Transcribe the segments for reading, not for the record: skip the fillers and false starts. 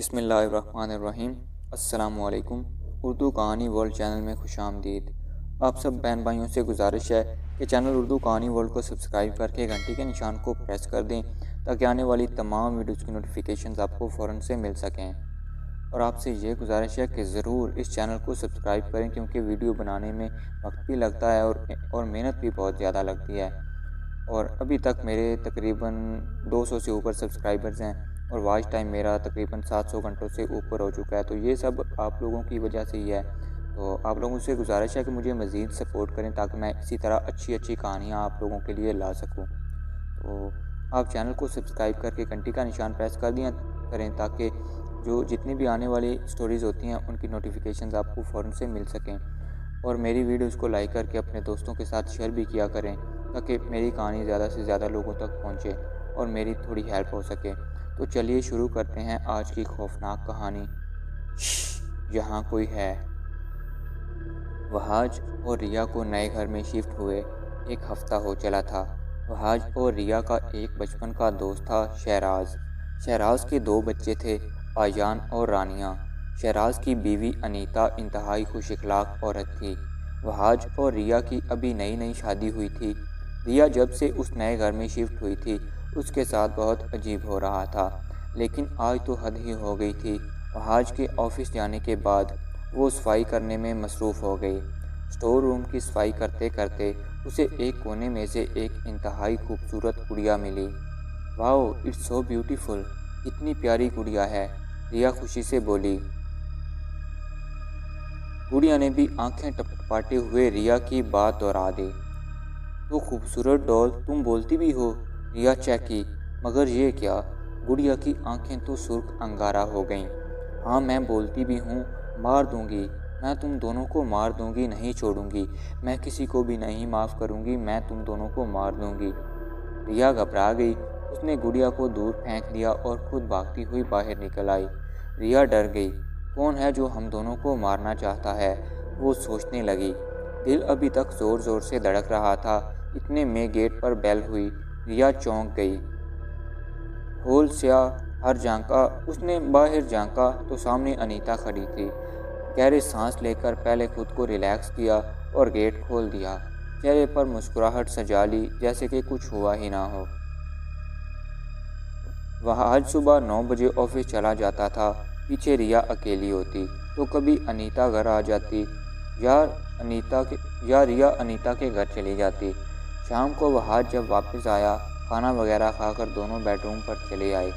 बिस्मिल्लाहिर्रहमानिर्रहीम। अस्सलामुअलैकुम। उर्दू कहानी वर्ल्ड चैनल में खुशामदीद। आप सब बहन भाइयों से गुजारिश है कि चैनल उर्दू कहानी वर्ल्ड को सब्सक्राइब करके घंटी के निशान को प्रेस कर दें ताकि आने वाली तमाम वीडियोज़ की नोटिफिकेशंस आपको फ़ौरन से मिल सकें। और आपसे ये गुजारिश है कि ज़रूर इस चैनल को सब्सक्राइब करें क्योंकि वीडियो बनाने में वक्त भी लगता है और मेहनत भी बहुत ज़्यादा लगती है। और अभी तक मेरे तकरीबन 200 से ऊपर सब्सक्राइबर्स हैं और वॉच टाइम मेरा तकरीबन 700 घंटों से ऊपर हो चुका है। तो ये सब आप लोगों की वजह से ही है। तो आप लोगों से गुजारिश है कि मुझे मज़ीद सपोर्ट करें ताकि मैं इसी तरह अच्छी अच्छी कहानियाँ आप लोगों के लिए ला सकूँ। तो आप चैनल को सब्सक्राइब करके घंटी का निशान प्रेस कर दिया करें ताकि जो जितनी भी आने वाली स्टोरीज़ होती हैं उनकी नोटिफिकेशंस आपको फ़ौरन से मिल सकें। और मेरी वीडियोज़ को लाइक करके अपने दोस्तों के साथ शेयर भी किया करें ताकि मेरी कहानी ज़्यादा से ज़्यादा लोगों तक पहुँचे और मेरी थोड़ी हेल्प हो सके। तो चलिए शुरू करते हैं आज की खौफनाक कहानी। यहाँ कोई है। वहाज और रिया को नए घर में शिफ्ट हुए एक हफ्ता हो चला था। वहाज और रिया का एक बचपन का दोस्त था, शहराज। शहराज के 2 बच्चे थे, आयान और रानिया। शहराज की बीवी अनीता इंतहाई खुश इखलाक औरत थी। वहाज और रिया की अभी नई नई शादी हुई थी। रिया जब से उस नए घर में शिफ्ट हुई थी उसके साथ बहुत अजीब हो रहा था, लेकिन आज तो हद ही हो गई थी। वहाज के ऑफिस जाने के बाद वो सफाई करने में मसरूफ़ हो गई। स्टोर रूम की सफाई करते करते उसे एक कोने में से एक इंतहाई खूबसूरत गुड़िया मिली। वाओ, इट्स सो ब्यूटीफुल, इतनी प्यारी गुड़िया है, रिया खुशी से बोली। गुड़िया ने भी आंखें टपटपाते हुए रिया की बात दोहरा दी। तो खूबसूरत डॉल, तुम बोलती भी हो? रिया चौंकी। मगर ये क्या? गुड़िया की आंखें तो सुर्ख अंगारा हो गईं। हाँ, मैं बोलती भी हूँ, मार दूंगी, मैं तुम दोनों को मार दूंगी, नहीं छोड़ूंगी, मैं किसी को भी नहीं माफ़ करूंगी, मैं तुम दोनों को मार दूंगी। रिया घबरा गई। उसने गुड़िया को दूर फेंक दिया और खुद भागती हुई बाहर निकल आई। रिया डर गई। कौन है जो हम दोनों को मारना चाहता है? वो सोचने लगी। दिल अभी तक ज़ोर ज़ोर से धड़क रहा था। इतने में गेट पर बेल हुई। रिया चौंक गई। होल स्या हर झांका। उसने बाहर झांका तो सामने अनीता खड़ी थी। गहरी सांस लेकर पहले खुद को रिलैक्स किया और गेट खोल दिया। चेहरे पर मुस्कुराहट सजा ली जैसे कि कुछ हुआ ही ना हो। वह आज सुबह 9 बजे ऑफिस चला जाता था। पीछे रिया अकेली होती तो कभी अनीता घर आ जाती या रिया अनीता के घर चली जाती। शाम को वह जब वापस आया, खाना वगैरह खाकर दोनों बेडरूम पर चले आए।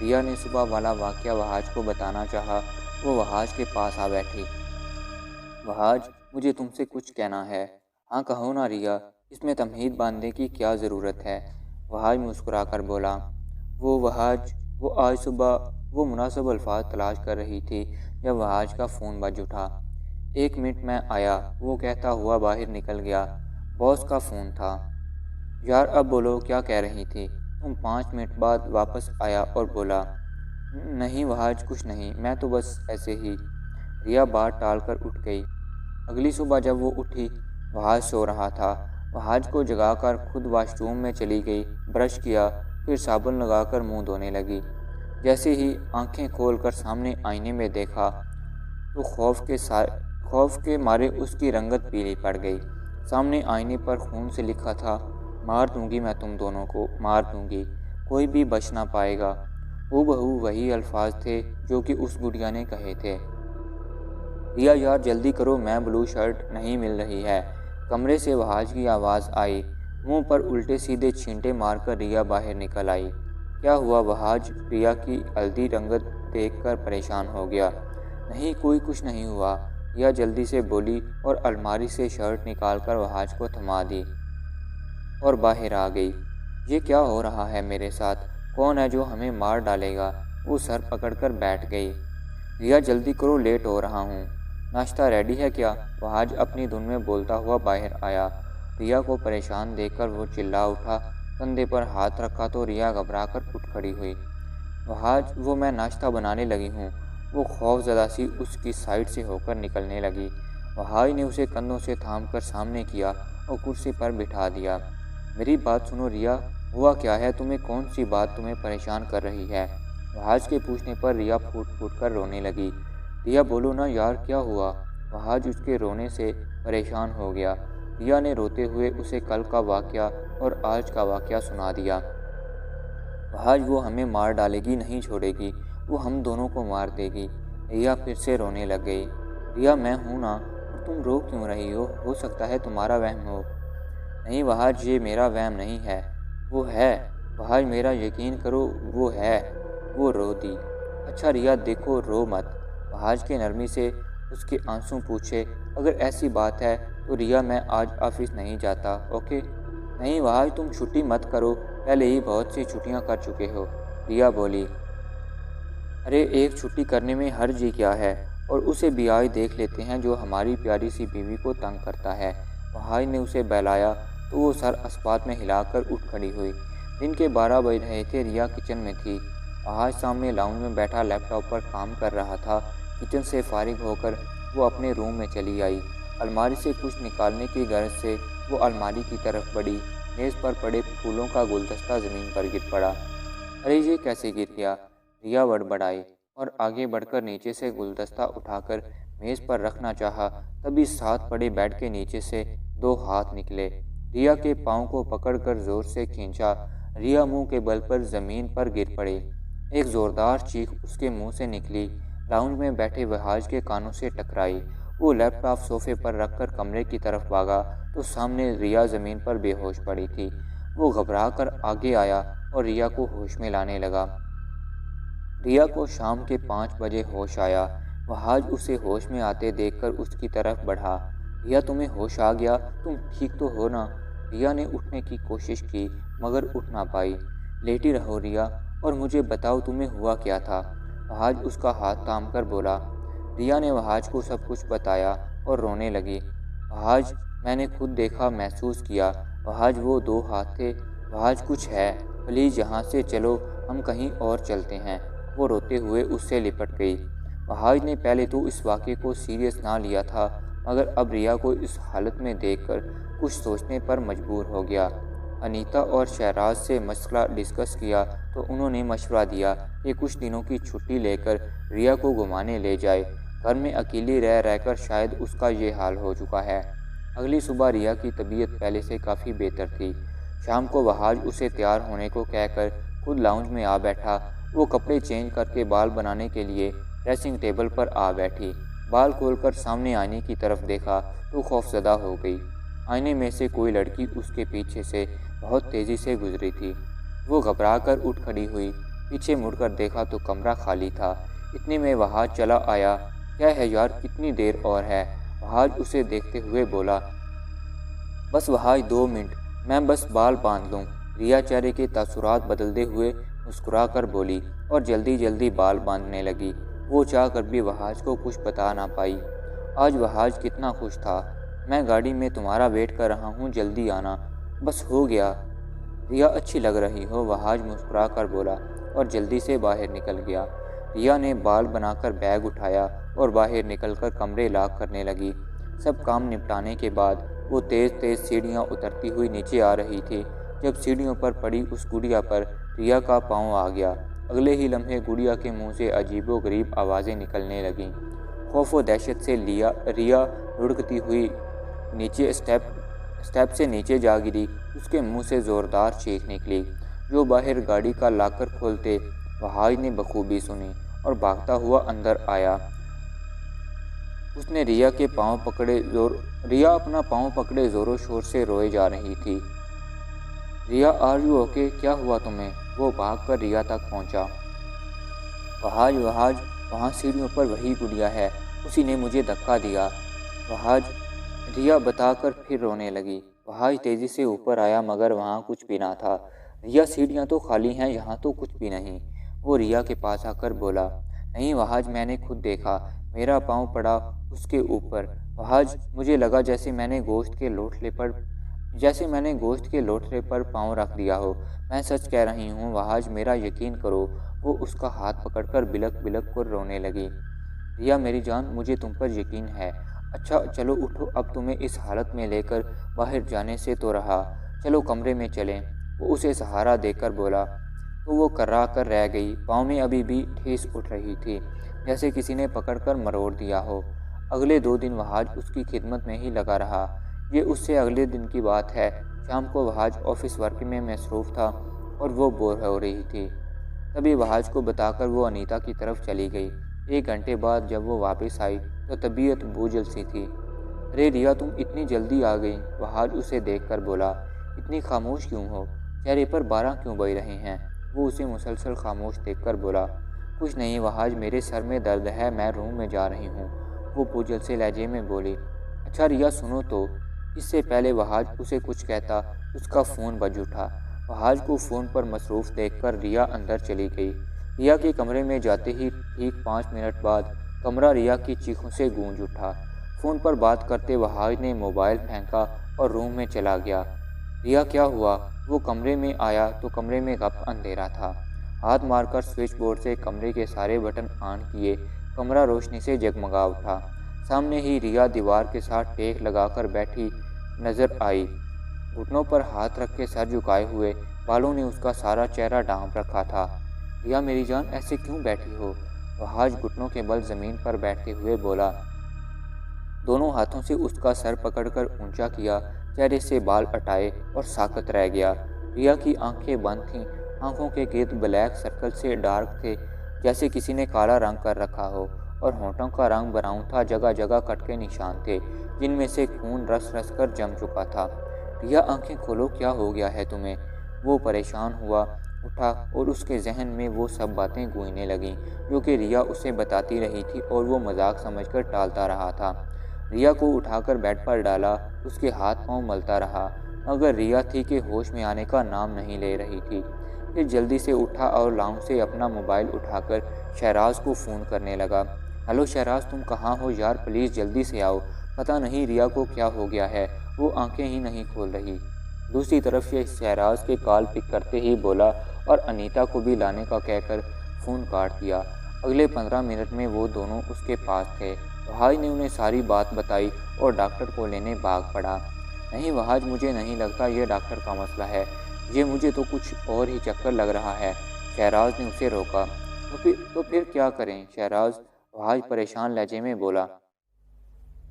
रिया ने सुबह वाला वाक़या वहाज को बताना चाहा। वो वहाज के पास आ बैठी। वहाज, मुझे तुमसे कुछ कहना है। हाँ कहो ना रिया, इसमें तमहीद बांधने की क्या ज़रूरत है? वहाज मुस्कुराकर बोला। वो आज सुबह वो मुनासिब अल्फाज तलाश कर रही थी जब वहाज का फ़ोन बज उठा। 1 मिनट में आया, वो कहता हुआ बाहर निकल गया। बॉस का फ़ोन था। यार अब बोलो, क्या कह रही थी तुम? 5 मिनट बाद वापस आया और बोला। नहीं वहाज, कुछ नहीं, मैं तो बस ऐसे ही। रिया बात टालकर उठ गई। अगली सुबह जब वो उठी, वहाज सो रहा था। वहाज को जगाकर खुद वॉशरूम में चली गई, ब्रश किया, फिर साबुन लगाकर मुंह धोने लगी। जैसे ही आंखें खोलकर सामने आईने में देखा तो खौफ के मारे उसकी रंगत पीली पड़ गई। सामने आईने पर खून से लिखा था, मार दूंगी मैं तुम दोनों को, मार दूंगी, कोई भी बच ना पाएगा। हूबहू वही अल्फाज थे जो कि उस गुड़िया ने कहे थे। रिया यार जल्दी करो, मैं ब्लू शर्ट नहीं मिल रही है। कमरे से वहाज की आवाज़ आई। मुंह पर उल्टे सीधे छींटे मारकर रिया बाहर निकल आई। क्या हुआ वहाज? रिया की हल्दी रंगत देखकर परेशान हो गया। नहीं कोई कुछ नहीं हुआ, रिया जल्दी से बोली और अलमारी से शर्ट निकालकर वहाज को थमा दी और बाहर आ गई। ये क्या हो रहा है मेरे साथ? कौन है जो हमें मार डालेगा? वो सर पकड़कर बैठ गई। रिया जल्दी करो, लेट हो रहा हूँ। नाश्ता रेडी है क्या? वहाज अपनी धुन में बोलता हुआ बाहर आया। रिया को परेशान देखकर वो चिल्ला उठा। कंधे पर हाथ रखा तो रिया घबराकर उठ खड़ी हुई। वहाज, वो मैं नाश्ता बनाने लगी हूँ। वो खौफजदा सी उसकी साइड से होकर निकलने लगी। वहाज ने उसे कंधों से थामकर सामने किया और कुर्सी पर बिठा दिया। मेरी बात सुनो रिया, हुआ क्या है? कौन सी बात तुम्हें परेशान कर रही है? वहाज के पूछने पर रिया फूट फूट कर रोने लगी। रिया, बोलो ना यार, क्या हुआ? वहाज उसके रोने से परेशान हो गया। रिया ने रोते हुए उसे कल का वाकया और आज का वाकया सुना दिया। वहाज, वो हमें मार डालेगी, नहीं छोड़ेगी, वो हम दोनों को मार देगी। रिया फिर से रोने लग गई। रिया, मैं हूँ ना, और तुम रो क्यों रही हो सकता है तुम्हारा वहम हो। नहीं वहाज, ये मेरा वहम नहीं है, वो है। वहाज, मेरा यकीन करो, वो है। वो रो दी। अच्छा रिया देखो, रो मत। वहाज के नरमी से उसके आंसू पूछे। अगर ऐसी बात है तो रिया, मैं आज ऑफिस नहीं जाता, ओके? नहीं वहाज, तुम छुट्टी मत करो, पहले ही बहुत सी छुट्टियां कर चुके हो। रिया बोली। अरे एक छुट्टी करने में हर्ज ही क्या है, और उसे भी आज देख लेते हैं जो हमारी प्यारी सी बीवी को तंग करता है। वहाज ने उसे बहलाया तो वो सर अस्पात में हिलाकर उठ खड़ी हुई। दिन के 12 बज रहे थे। रिया किचन में थी। वहाज सामने लाउंज में बैठा लैपटॉप पर काम कर रहा था। किचन से फारिग होकर वो अपने रूम में चली आई। अलमारी से कुछ निकालने की गरज से वो अलमारी की तरफ बढ़ी। मेज़ पर पड़े फूलों का गुलदस्ता ज़मीन पर गिर पड़ा। अरे ये कैसे गिर गया? रिया बड़बड़ाई और आगे बढ़कर नीचे से गुलदस्ता उठाकर मेज़ पर रखना चाहा। तभी साथ पड़े बेड के नीचे से 2 हाथ निकले। रिया के पाँव को पकड़कर जोर से खींचा। रिया मुंह के बल पर ज़मीन पर गिर पड़ी। एक ज़ोरदार चीख उसके मुंह से निकली। लाउंज में बैठे वहाज के कानों से टकराई। वो लैपटॉप सोफे पर रखकर कमरे की तरफ भागा तो सामने रिया ज़मीन पर बेहोश पड़ी थी। वो घबराकर आगे आया और रिया को होश में लाने लगा। रिया को शाम के 5 बजे होश आया। वहाज उसे होश में आते देखकर उसकी तरफ बढ़ा। रिया, तुम्हें होश आ गया? तुम ठीक तो हो ना? रिया ने उठने की कोशिश की मगर उठ ना पाई। लेटी रहो रिया, और मुझे बताओ तुम्हें हुआ क्या था। वहाज उसका हाथ थाम कर बोला। रिया ने वहाज को सब कुछ बताया और रोने लगी। वहाज, मैंने खुद देखा, महसूस किया। वहाज, वो 2 हाथ थे। वहाज, कुछ है, प्लीज़ यहाँ से चलो, हम कहीं और चलते हैं। वो रोते हुए उससे लिपट गई। वहाज ने पहले तो इस वाक़े को सीरियस ना लिया था, मगर अब रिया को इस हालत में देखकर कुछ सोचने पर मजबूर हो गया। अनीता और शहराज से मसला डिस्कस किया तो उन्होंने मशवरा दिया कि कुछ दिनों की छुट्टी लेकर रिया को घुमाने ले जाए। घर में अकेली रह रहकर शायद उसका ये हाल हो चुका है। अगली सुबह रिया की तबीयत पहले से काफ़ी बेहतर थी। शाम को वहाज उसे तैयार होने को कहकर खुद लाउंज में आ बैठा। वो कपड़े चेंज करके बाल बनाने के लिए ड्रेसिंग टेबल पर आ बैठी। बाल खोलकर सामने आईने की तरफ देखा तो खौफजदा हो गई। आईने में से कोई लड़की उसके पीछे से बहुत तेज़ी से गुजरी थी। वो घबराकर उठ खड़ी हुई। पीछे मुड़कर देखा तो कमरा खाली था। इतने में वहाज चला आया। क्या है यार, कितनी देर और है? वहाज उसे देखते हुए बोला। बस वहाज, 2 मिनट, मैं बस बाल बांध लूँ। रिया चेहरे के तासुरात बदलते हुए मुस्कुरा कर बोली और जल्दी जल्दी बाल बांधने लगी। वो चाह कर भी वहाज को कुछ बता ना पाई। आज वहाज कितना खुश था। मैं गाड़ी में तुम्हारा वेट कर रहा हूँ, जल्दी आना। बस हो गया। रिया, अच्छी लग रही हो, वहाज मुस्कुरा कर बोला और जल्दी से बाहर निकल गया। रिया ने बाल बनाकर बैग उठाया और बाहर निकलकर कमरे लॉक करने लगी। सब काम निपटाने के बाद वो तेज़ तेज़ सीढ़ियाँ उतरती हुई नीचे आ रही थी। जब सीढ़ियों पर पड़ी उस गुड़िया पर रिया का पाँव आ गया। अगले ही लम्हे गुड़िया के मुंह से अजीबोगरीब आवाज़ें निकलने लगीं। खौफ व दहशत से रिया लुढ़कती हुई नीचे स्टेप से नीचे जा गिरी। उसके मुंह से ज़ोरदार चीख निकली, जो बाहर गाड़ी का लाकर खोलते वहाज ने बखूबी सुनी और भागता हुआ अंदर आया। उसने रिया अपना पाँव पकड़े ज़ोरों शोर से रोए जा रही थी। रिया, आर यू ओके? क्या हुआ तुम्हें? वो भागकर रिया तक पहुंचा। वहाज, वहाँ सीढ़ियों पर वही गुड़िया है, उसी ने मुझे धक्का दिया। वहाज, रिया बताकर फिर रोने लगी। वहाज तेज़ी से ऊपर आया मगर वहाँ कुछ भी ना था। रिया, सीढ़ियाँ तो खाली हैं, यहाँ तो कुछ भी नहीं। वो रिया के पास आकर बोला। नहीं वहाज, मैंने खुद देखा, मेरा पाँव पड़ा उसके ऊपर। वहाज, मुझे लगा जैसे मैंने गोश्त के लोटले पर पाँव रख दिया हो। मैं सच कह रही हूँ वहाज, मेरा यकीन करो। वो उसका हाथ पकड़कर बिलक बिलक कर रोने लगी। रिया मेरी जान, मुझे तुम पर यकीन है। अच्छा चलो उठो, अब तुम्हें इस हालत में लेकर बाहर जाने से तो रहा। चलो कमरे में चलें। वो उसे सहारा देकर बोला। तो वो कर्रा कर रह गई। पाँव में अभी भी ठेस उठ रही थी, जैसे किसी ने पकड़कर मरोड़ दिया हो। अगले 2 दिन वहाज उसकी खिदमत में ही लगा रहा। ये उससे अगले दिन की बात है। शाम को वहाज ऑफिस वर्क में मसरूफ़ था और वो बोर हो रही थी। तभी वहाज को बताकर वो अनीता की तरफ चली गई। 1 घंटे बाद जब वो वापस आई तो तबीयत बोझल सी थी। अरे रिया, तुम इतनी जल्दी आ गई, वहाज उसे देखकर बोला। इतनी खामोश क्यों हो? चेहरे पर 12 क्यों बज रहे हैं? वो उसे मुसलसल खामोश देखकर बोला। कुछ नहीं वहाज, मेरे सर में दर्द है, मैं रूम में जा रही हूँ, वो बोझल से लहजे में बोली। अच्छा रिया सुनो तो। इससे पहले वहाज उसे कुछ कहता, उसका फ़ोन बज उठा। वहाज को फ़ोन पर मसरूफ़ देखकर रिया अंदर चली गई। रिया के कमरे में जाते ही ठीक 5 मिनट बाद कमरा रिया की चीखों से गूंज उठा। फ़ोन पर बात करते वहाज ने मोबाइल फेंका और रूम में चला गया। रिया क्या हुआ? वो कमरे में आया तो कमरे में गप अंधेरा था। हाथ मारकर स्विच बोर्ड से कमरे के सारे बटन ऑन किए। कमरा रोशनी से जगमगा उठा। सामने ही रिया दीवार के साथ टेक लगाकर बैठी नजर आई। घुटनों पर हाथ रख के सर झुकाए हुए, बालों ने उसका सारा चेहरा ढांप रखा था। रिया मेरी जान, ऐसे क्यों बैठी हो? वहाज घुटनों के बल जमीन पर बैठते हुए बोला। दोनों हाथों से उसका सर पकड़कर ऊंचा किया, चेहरे से बाल हटाए और साकत रह गया। रिया की आंखें बंद थीं, आंखों के गिर्द ब्लैक सर्कल से डार्क थे, जैसे किसी ने काला रंग कर रखा हो, और होंठों का रंग ब्राउन था। जगह जगह कट के निशान थे, जिनमें से खून रस रस कर जम चुका था। रिया आंखें खोलो, क्या हो गया है तुम्हें? वो परेशान हुआ, उठा और उसके जहन में वो सब बातें गूंजने लगीं जो कि रिया उसे बताती रही थी और वो मजाक समझकर टालता रहा था। रिया को उठाकर बेड पर डाला, उसके हाथ पांव मलता रहा, मगर रिया थी कि होश में आने का नाम नहीं ले रही थी। फिर जल्दी से उठा और लाउंज से अपना मोबाइल उठाकर शहराज को फ़ोन करने लगा। हेलो शहराज, तुम कहाँ हो यार? प्लीज़ जल्दी से आओ, पता नहीं रिया को क्या हो गया है, वो आंखें ही नहीं खोल रही। दूसरी तरफ से शहराज के कॉल पिक करते ही बोला और अनीता को भी लाने का कहकर फ़ोन काट दिया। अगले 15 मिनट में वो दोनों उसके पास थे। वहाज ने उन्हें सारी बात बताई और डॉक्टर को लेने भाग पड़ा। नहीं वहाज, मुझे नहीं लगता ये डॉक्टर का मसला है, ये मुझे तो कुछ और ही चक्कर लग रहा है। शहराज ने उसे रोका। तो फिर क्या करें शहराज? वहाज परेशान लहजे में बोला।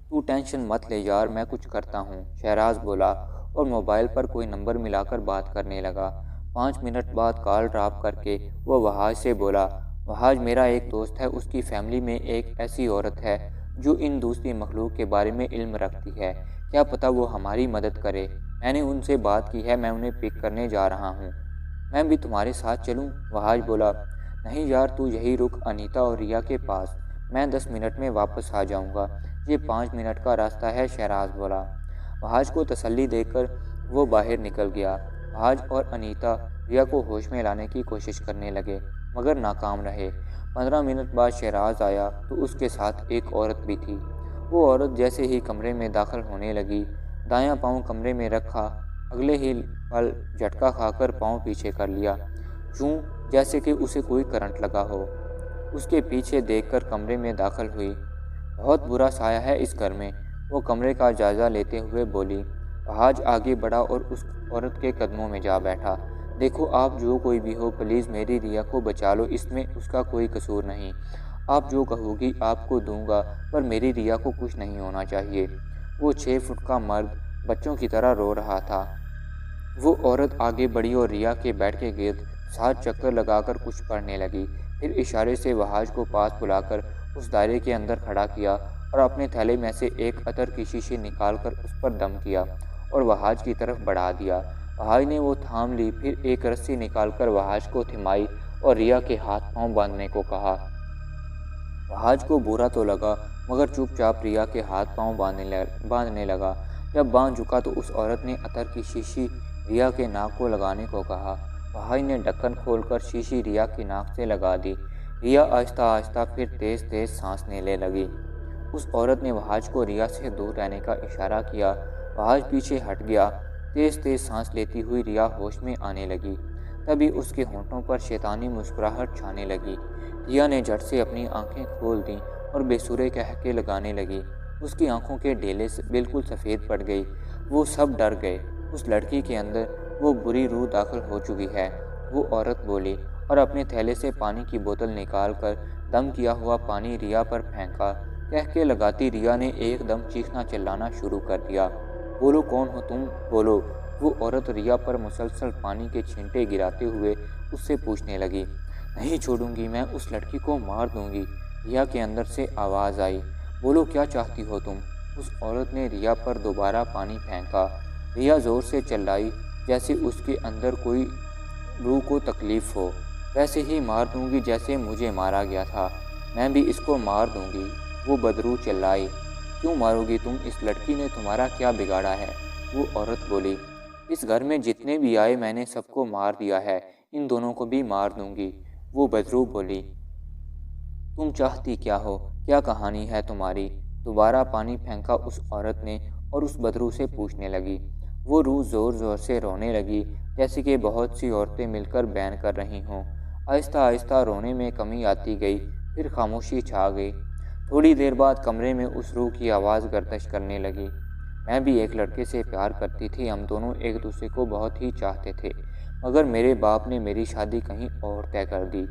तू टेंशन मत ले यार, मैं कुछ करता हूँ, शहराज बोला और मोबाइल पर कोई नंबर मिलाकर बात करने लगा। 5 मिनट बाद कॉल ड्रॉप करके वो वहाज से बोला। वहाज, मेरा एक दोस्त है, उसकी फैमिली में एक ऐसी औरत है जो इन दूसरी मखलूक के बारे में इल्म रखती है। क्या पता वो हमारी मदद करे। मैंने उनसे बात की है, मैं उन्हें पिक करने जा रहा हूँ। मैं भी तुम्हारे साथ चलूँ? वहाज बोला। नहीं यार, तू यही रुक अनीता और रिया के पास, मैं 10 मिनट में वापस आ जाऊँगा, ये 5 मिनट का रास्ता है, शहराज बोला। वहाज को तसल्ली देकर वो बाहर निकल गया। वहाज और अनीता रिया को होश में लाने की कोशिश करने लगे, मगर नाकाम रहे। 15 मिनट बाद शहराज आया तो उसके साथ एक औरत भी थी। वो औरत जैसे ही कमरे में दाखिल होने लगी, दायां पाँव कमरे में रखा, अगले ही पल झटका खाकर पाँव पीछे कर लिया, यूं जैसे कि उसे कोई करंट लगा हो। उसके पीछे देखकर कमरे में दाखिल हुई। बहुत बुरा साया है इस घर में, वो कमरे का जायज़ा लेते हुए बोली। वहाज आगे बढ़ा और उस औरत के कदमों में जा बैठा। देखो आप जो कोई भी हो, प्लीज़ मेरी रिया को बचा लो, इसमें उसका कोई कसूर नहीं। आप जो कहोगी आपको दूंगा, पर मेरी रिया को कुछ नहीं होना चाहिए। वो 6 फुट का मर्द बच्चों की तरह रो रहा था। वो औरत आगे बढ़ी और रिया के बेड के गिर्द 7 चक्कर लगाकर कुछ पढ़ने लगी। फिर इशारे से वहाज को पास बुलाकर उस दायरे के अंदर खड़ा किया और अपने थैले में से एक अतर की शीशी निकालकर उस पर दम किया और वहाज की तरफ बढ़ा दिया। वहाज ने वो थाम ली, फिर एक रस्सी निकालकर वहाज को थिमाई और रिया के हाथ पांव बांधने को कहा। वहाज को बुरा तो लगा, मगर चुपचाप रिया के हाथ पांव बांधने लगा। जब बांध चुका तो उस औरत ने अतर की शीशी रिया के नाक को लगाने को कहा। वहाज ने ढक्कन खोलकर शीशी रिया की नाक से लगा दी। रिया आहिस्ता आहिस्ता फिर तेज तेज सांस लेने लगी। उस औरत ने वहाज को रिया से दूर रहने का इशारा किया। वहाज पीछे हट गया। तेज तेज सांस लेती हुई रिया होश में आने लगी। तभी उसके होंठों पर शैतानी मुस्कुराहट छाने लगी। रिया ने झट से अपनी आंखें खोल दी और बेसुरे कहके लगाने लगी। उसकी आंखों के डेले बिल्कुल सफ़ेद पड़ गई। वो सब डर गए। उस लड़की के अंदर वो बुरी रूह दाखिल हो चुकी है। वो औरत बोली और अपने थैले से पानी की बोतल निकालकर दम किया हुआ पानी रिया पर फेंका। कहके लगाती रिया ने एकदम चीखना चिल्लाना शुरू कर दिया। बोलो कौन हो तुम, बोलो। वो औरत रिया पर मुसलसल पानी के छींटे गिराते हुए उससे पूछने लगी। नहीं छोड़ूंगी, मैं उस लड़की को मार दूंगी। रिया के अंदर से आवाज़ आई। बोलो क्या चाहती हो तुम। उस औरत ने रिया पर दोबारा पानी फेंका। रिया जोर से चिल्लाई जैसे उसके अंदर कोई रूह को तकलीफ हो। वैसे ही मार दूंगी जैसे मुझे मारा गया था, मैं भी इसको मार दूंगी। वो बदरू चिल्लाई। क्यों मारोगी तुम, इस लड़की ने तुम्हारा क्या बिगाड़ा है। वो औरत बोली। इस घर में जितने भी आए मैंने सबको मार दिया है, इन दोनों को भी मार दूंगी। वो बदरू बोली। तुम चाहती क्या हो, क्या कहानी है तुम्हारी। दोबारा पानी फेंका उस औरत ने और उस बदरू से पूछने लगी। वो रूह जोर जोर से रोने लगी जैसे कि बहुत सी औरतें मिलकर बैन कर रही हों। आहिस्ता आहिस्ता रोने में कमी आती गई, फिर खामोशी छा गई। थोड़ी देर बाद कमरे में उस रूह की आवाज़ गर्दिश करने लगी। मैं भी एक लड़के से प्यार करती थी, हम दोनों एक दूसरे को बहुत ही चाहते थे, मगर मेरे बाप ने मेरी शादी कहीं और तय कर दी।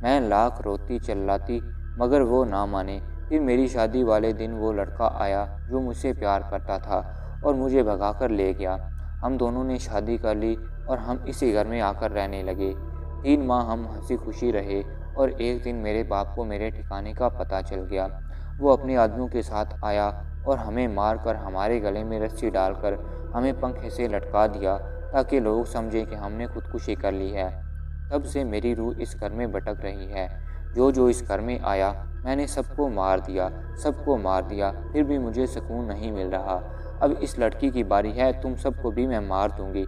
मैं लाख रोती चिल्लाती मगर वो ना माने। फिर मेरी शादी वाले दिन वो लड़का आया जो मुझसे प्यार करता था और मुझे भगाकर ले गया। हम दोनों ने शादी कर ली और हम इसी घर में आकर रहने लगे। 3 माह हम हंसी खुशी रहे और एक दिन मेरे बाप को मेरे ठिकाने का पता चल गया। वो अपने आदमियों के साथ आया और हमें मार कर हमारे गले में रस्सी डालकर हमें पंखे से लटका दिया ताकि लोग समझें कि हमने खुदकुशी कर ली है। तब से मेरी रूह इस घर में भटक रही है। जो जो इस घर में आया मैंने सबको मार दिया, सबको मार दिया, फिर भी मुझे सुकून नहीं मिल रहा। अब इस लड़की की बारी है, तुम सबको भी मैं मार दूंगी।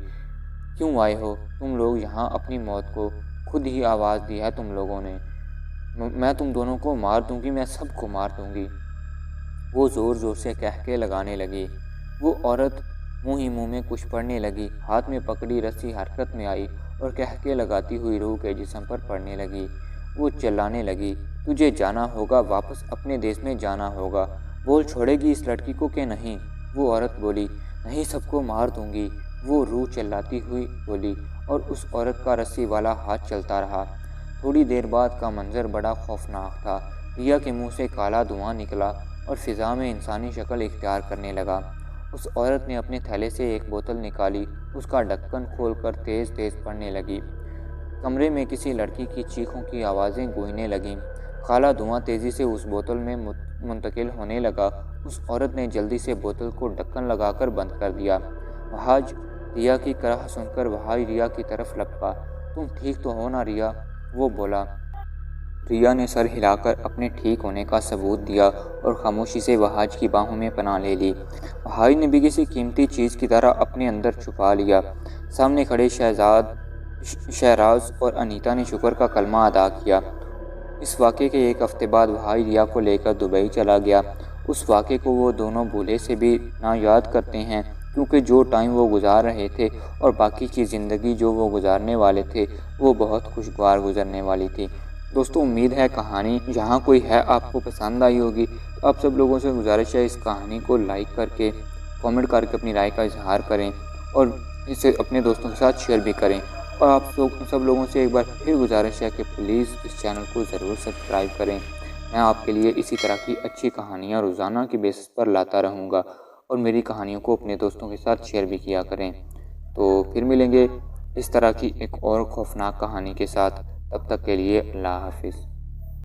क्यों आए हो तुम लोग यहाँ, अपनी मौत को खुद ही आवाज़ दी है तुम लोगों ने। मैं तुम दोनों को मार दूंगी, मैं सबको मार दूंगी। वो ज़ोर ज़ोर से कह के लगाने लगी। वो औरत मुँह ही मुँह में कुछ पड़ने लगी, हाथ में पकड़ी रस्सी हरकत में आई और कह के लगाती हुई रूह के जिस्म पर पड़ने लगी। वो चिल्लाने लगी, तुझे जाना होगा, वापस अपने देश में जाना होगा। बोल छोड़ेगी इस लड़की को कि नहीं। वो औरत बोली, नहीं सबको मार दूंगी। वो रूह चिल्लाती हुई बोली और उस औरत का रस्सी वाला हाथ चलता रहा। थोड़ी देर बाद का मंजर बड़ा खौफनाक था। रिया के मुंह से काला धुआं निकला और फिजा में इंसानी शक्ल इख्तियार करने लगा। उस औरत ने अपने थैले से एक बोतल निकाली, उसका ढक्कन खोलकर तेज तेज पड़ने लगी। कमरे में किसी लड़की की चीखों की आवाज़ें गूंजने लगीं। काला धुआं तेज़ी से उस बोतल में मुंतकिल होने लगा। उस औरत ने जल्दी से बोतल को ढक्कन लगाकर बंद कर दिया। वहाज रिया की कराह सुनकर वहाज रिया की तरफ लपका। तुम ठीक तो हो ना रिया, वो बोला। रिया ने सर हिलाकर अपने ठीक होने का सबूत दिया और खामोशी से वहाज की बाहों में पनाह ले ली। वहाज ने भी किसी कीमती चीज़ की तरह अपने अंदर छुपा लिया। सामने खड़े शहराज और अनीता ने शुक्र का कलमा अदा किया। इस वाक़े के एक हफ्ते बाद वहाज रिया को लेकर दुबई चला गया। उस वाक़े को वो दोनों भूले से भी ना याद करते हैं, क्योंकि जो टाइम वो गुजार रहे थे और बाकी की ज़िंदगी जो वो गुजारने वाले थे वो बहुत खुशगवार गुजरने वाली थी। दोस्तों, उम्मीद है कहानी जहाँ कोई है आपको पसंद आई होगी। तो आप सब लोगों से गुजारिश है इस कहानी को लाइक करके, कमेंट करके अपनी राय का इजहार करें और इसे अपने दोस्तों के साथ शेयर भी करें। और आप सब लोगों से एक बार फिर गुजारिश है कि प्लीज़ इस चैनल को ज़रूर सब्सक्राइब करें। मैं आपके लिए इसी तरह की अच्छी कहानियाँ रोज़ाना के बेसिस पर लाता रहूँगा और मेरी कहानियों को अपने दोस्तों के साथ शेयर भी किया करें। तो फिर मिलेंगे इस तरह की एक और खौफनाक कहानी के साथ। तब तक के लिए अल्लाह हाफिज़।